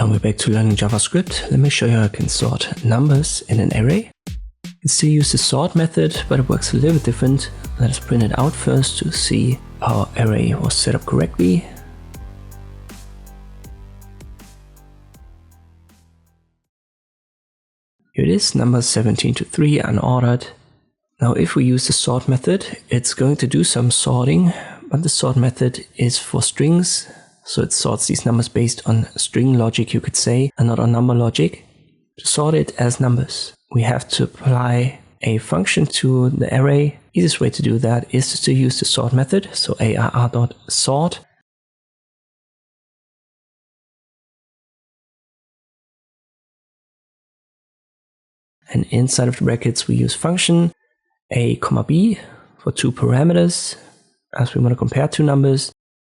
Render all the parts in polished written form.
And we're back to learning JavaScript. Let me show you how I can sort numbers in an array. You still use the sort method, but it works a little bit different. Let us print it out first to see our array was set up correctly. Here it is, numbers 17 to 3 unordered. Now if we use the sort method, it's going to do some sorting, but the sort method is for strings. So it sorts these numbers based on string logic, you could say, and not on number logic. To sort it as numbers, we have to apply a function to the array. Easiest way to do that is to use the sort method, so arr.sort. And inside of the brackets we use function a, b for two parameters, as we want to compare two numbers.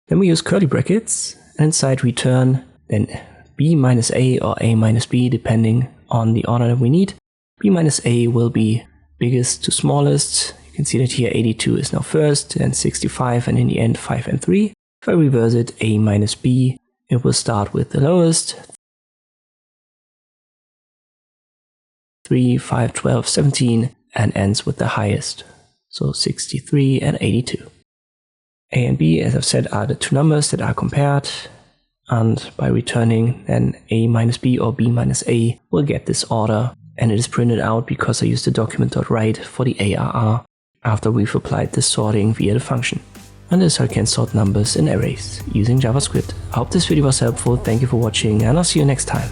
Then we use curly brackets, and inside return then b minus a or a minus b, depending on the order that we need. B minus a will be biggest to smallest. You can see that here 82 is now first, and 65, and in the end 5 and 3. If I reverse it, a minus b, it will start with the lowest, 3, 5, 12, 17, and ends with the highest, so 63 and 82. A and b, as I've said, are the two numbers that are compared, and by returning then a minus b or b minus a, we'll get this order, and it is printed out because I used the document.write for the ARR after we've applied this sorting via the function. And this is how I can sort numbers in arrays using JavaScript. I hope this video was helpful, thank you for watching, and I'll see you next time.